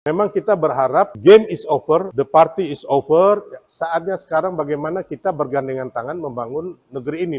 Memang kita berharap game is over, the party is over. Saatnya sekarang bagaimana kita bergandengan tangan membangun negeri ini.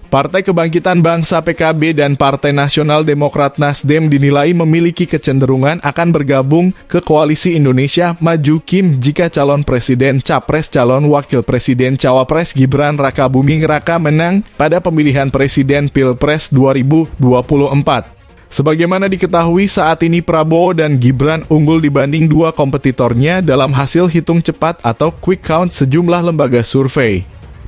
Partai Kebangkitan Bangsa PKB dan Partai Nasional Demokrat Nasdem dinilai memiliki kecenderungan akan bergabung ke Koalisi Indonesia Maju Kim jika calon presiden capres calon wakil presiden cawapres Gibran Rakabuming Raka menang pada pemilihan presiden Pilpres 2024. Sebagaimana diketahui saat ini Prabowo dan Gibran unggul dibanding dua kompetitornya dalam hasil hitung cepat atau quick count sejumlah lembaga survei.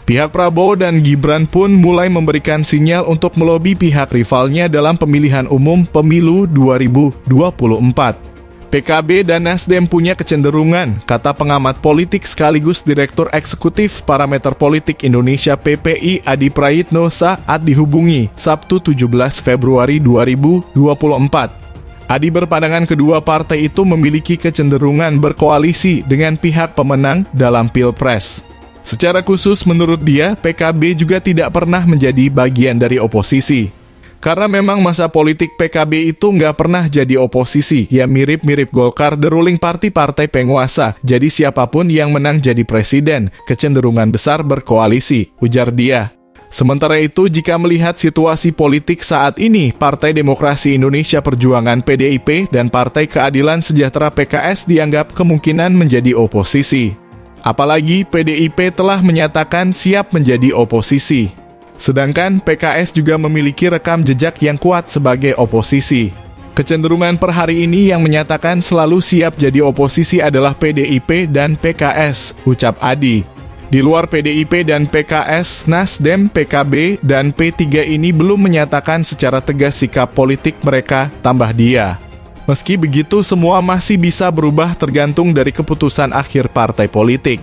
Pihak Prabowo dan Gibran pun mulai memberikan sinyal untuk melobi pihak rivalnya dalam pemilihan umum pemilu 2024. PKB dan Nasdem punya kecenderungan, kata pengamat politik sekaligus Direktur Eksekutif Parameter Politik Indonesia PPI Adi Prayitno saat dihubungi Sabtu 17 Februari 2024. Adi berpandangan kedua partai itu memiliki kecenderungan berkoalisi dengan pihak pemenang dalam Pilpres. Secara khusus menurut dia, PKB juga tidak pernah menjadi bagian dari oposisi. Karena memang masa politik PKB itu nggak pernah jadi oposisi, ya mirip-mirip Golkar, the ruling party partai penguasa. Jadi siapapun yang menang jadi presiden, kecenderungan besar berkoalisi, ujar dia. Sementara itu, jika melihat situasi politik saat ini, Partai Demokrasi Indonesia Perjuangan PDIP dan Partai Keadilan Sejahtera PKS dianggap kemungkinan menjadi oposisi. Apalagi PDIP telah menyatakan siap menjadi oposisi. Sedangkan PKS juga memiliki rekam jejak yang kuat sebagai oposisi. Kecenderungan per hari ini yang menyatakan selalu siap jadi oposisi adalah PDIP dan PKS, ucap Adi. Di luar PDIP dan PKS, Nasdem, PKB, dan P3 ini belum menyatakan secara tegas sikap politik mereka, tambah dia. Meski begitu, semua masih bisa berubah tergantung dari keputusan akhir partai politik.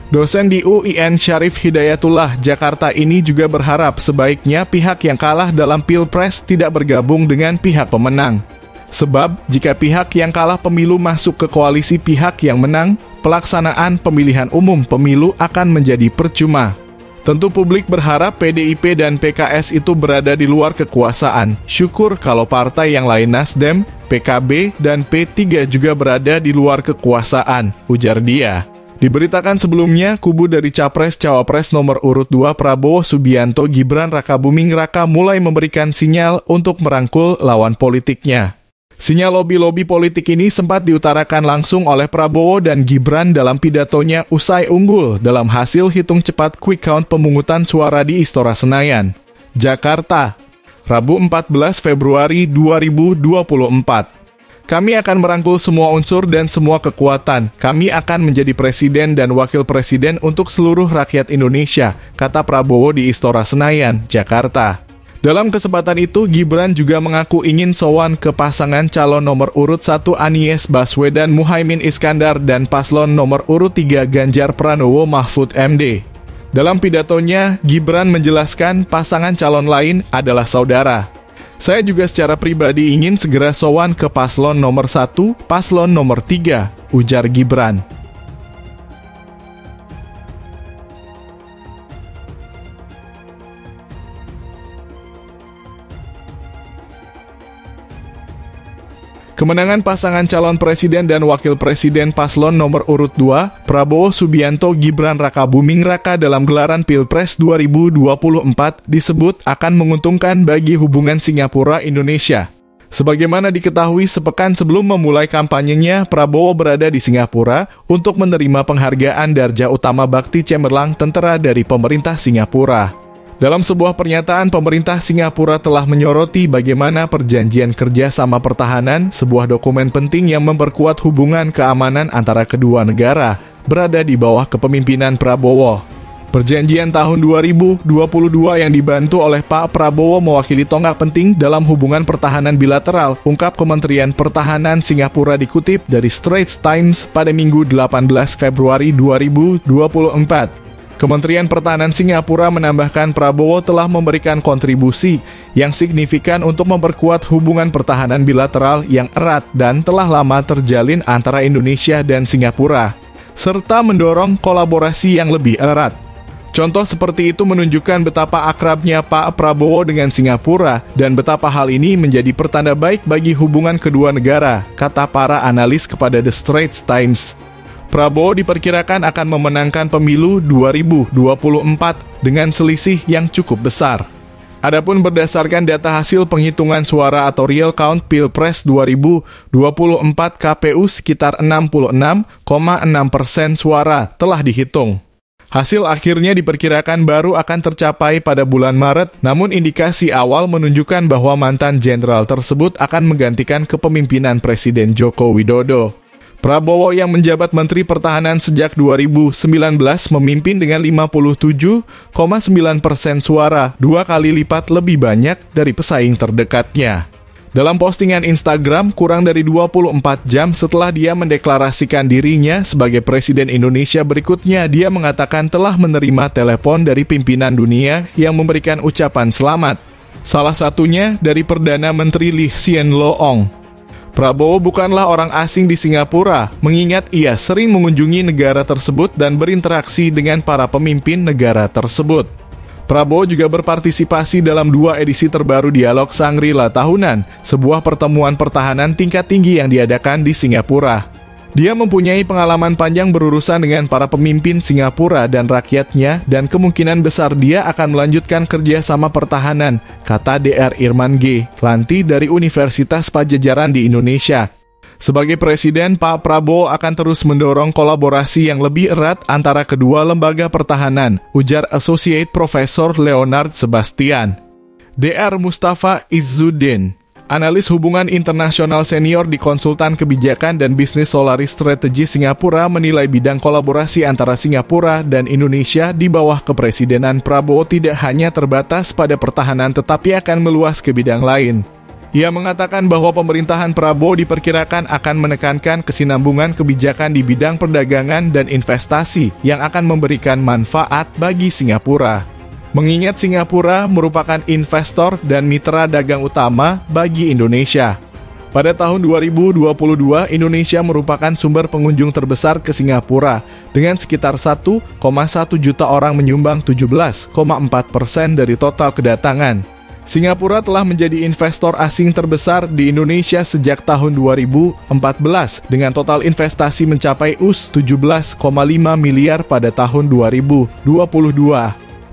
Dosen di UIN Syarif Hidayatullah, Jakarta ini juga berharap sebaiknya pihak yang kalah dalam Pilpres tidak bergabung dengan pihak pemenang. Sebab, jika pihak yang kalah pemilu masuk ke koalisi pihak yang menang, pelaksanaan pemilihan umum pemilu akan menjadi percuma. Tentu publik berharap PDIP dan PKS itu berada di luar kekuasaan. Syukur kalau partai yang lain Nasdem, PKB, dan P3 juga berada di luar kekuasaan, ujar dia. Diberitakan sebelumnya, kubu dari Capres-Cawapres nomor urut 2 Prabowo Subianto Gibran Rakabuming Raka mulai memberikan sinyal untuk merangkul lawan politiknya. Sinyal lobi-lobi politik ini sempat diutarakan langsung oleh Prabowo dan Gibran dalam pidatonya usai unggul dalam hasil hitung cepat quick count pemungutan suara di Istora Senayan, Jakarta, Rabu 14 Februari 2024. Kami akan merangkul semua unsur dan semua kekuatan. Kami akan menjadi presiden dan wakil presiden untuk seluruh rakyat Indonesia, kata Prabowo di Istora Senayan, Jakarta. Dalam kesempatan itu, Gibran juga mengaku ingin sowan ke pasangan calon nomor urut 1 Anies Baswedan Muhaimin Iskandar dan paslon nomor urut 3 Ganjar Pranowo Mahfud MD. Dalam pidatonya, Gibran menjelaskan pasangan calon lain adalah saudara. Saya juga secara pribadi ingin segera sowan ke paslon nomor 1, paslon nomor 3, ujar Gibran. Kemenangan pasangan calon presiden dan wakil presiden paslon nomor urut 2, Prabowo Subianto Gibran Rakabuming Raka dalam gelaran Pilpres 2024 disebut akan menguntungkan bagi hubungan Singapura-Indonesia. Sebagaimana diketahui sepekan sebelum memulai kampanyenya, Prabowo berada di Singapura untuk menerima penghargaan Darja Utama Bakti Cemerlang Tentara dari pemerintah Singapura. Dalam sebuah pernyataan, pemerintah Singapura telah menyoroti bagaimana perjanjian kerja sama pertahanan, sebuah dokumen penting yang memperkuat hubungan keamanan antara kedua negara, berada di bawah kepemimpinan Prabowo. Perjanjian tahun 2022 yang dibantu oleh Pak Prabowo mewakili tonggak penting dalam hubungan pertahanan bilateral, ungkap Kementerian Pertahanan Singapura dikutip dari Straits Times pada Minggu 18 Februari 2024. Kementerian Pertahanan Singapura menambahkan Prabowo telah memberikan kontribusi yang signifikan untuk memperkuat hubungan pertahanan bilateral yang erat dan telah lama terjalin antara Indonesia dan Singapura, serta mendorong kolaborasi yang lebih erat. Contoh seperti itu menunjukkan betapa akrabnya Pak Prabowo dengan Singapura dan betapa hal ini menjadi pertanda baik bagi hubungan kedua negara, kata para analis kepada The Straits Times. Prabowo diperkirakan akan memenangkan pemilu 2024 dengan selisih yang cukup besar. Adapun berdasarkan data hasil penghitungan suara atau real count Pilpres 2024 KPU sekitar 66,6% suara telah dihitung. Hasil akhirnya diperkirakan baru akan tercapai pada bulan Maret, namun indikasi awal menunjukkan bahwa mantan jenderal tersebut akan menggantikan kepemimpinan Presiden Joko Widodo. Prabowo yang menjabat Menteri Pertahanan sejak 2019 memimpin dengan 57,9% suara, 2 kali lipat lebih banyak dari pesaing terdekatnya. Dalam postingan Instagram, kurang dari 24 jam setelah dia mendeklarasikan dirinya sebagai Presiden Indonesia berikutnya, dia mengatakan telah menerima telepon dari pimpinan dunia yang memberikan ucapan selamat. Salah satunya dari Perdana Menteri Lee Hsien Loong. Prabowo bukanlah orang asing di Singapura, mengingat ia sering mengunjungi negara tersebut dan berinteraksi dengan para pemimpin negara tersebut. Prabowo juga berpartisipasi dalam 2 edisi terbaru Dialog Shangri-La Tahunan, sebuah pertemuan pertahanan tingkat tinggi yang diadakan di Singapura. Dia mempunyai pengalaman panjang berurusan dengan para pemimpin Singapura dan rakyatnya, dan kemungkinan besar dia akan melanjutkan kerjasama pertahanan, kata Dr. Irman G. Lanti dari Universitas Padjadjaran di Indonesia. Sebagai presiden, Pak Prabowo akan terus mendorong kolaborasi yang lebih erat antara kedua lembaga pertahanan, ujar Associate Professor Leonard Sebastian. Dr. Mustafa Izzuddin, analis hubungan internasional senior di Konsultan Kebijakan dan Bisnis Solaris Strategi Singapura, menilai bidang kolaborasi antara Singapura dan Indonesia di bawah kepresidenan Prabowo tidak hanya terbatas pada pertahanan tetapi akan meluas ke bidang lain. Ia mengatakan bahwa pemerintahan Prabowo diperkirakan akan menekankan kesinambungan kebijakan di bidang perdagangan dan investasi yang akan memberikan manfaat bagi Singapura. Mengingat Singapura merupakan investor dan mitra dagang utama bagi Indonesia. Pada tahun 2022, Indonesia merupakan sumber pengunjung terbesar ke Singapura, dengan sekitar 1,1 juta orang menyumbang 17,4% dari total kedatangan. Singapura telah menjadi investor asing terbesar di Indonesia sejak tahun 2014, dengan total investasi mencapai US$17,5 miliar pada tahun 2022.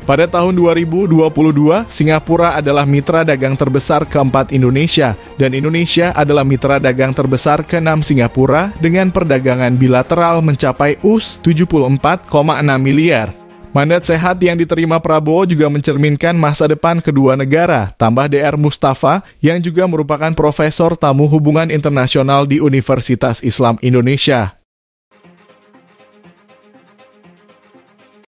Pada tahun 2022, Singapura adalah mitra dagang terbesar keempat Indonesia, dan Indonesia adalah mitra dagang terbesar keenam Singapura dengan perdagangan bilateral mencapai US$74,6 miliar. Mandat sehat yang diterima Prabowo juga mencerminkan masa depan kedua negara, tambah Dr. Mustafa yang juga merupakan profesor tamu hubungan internasional di Universitas Islam Indonesia.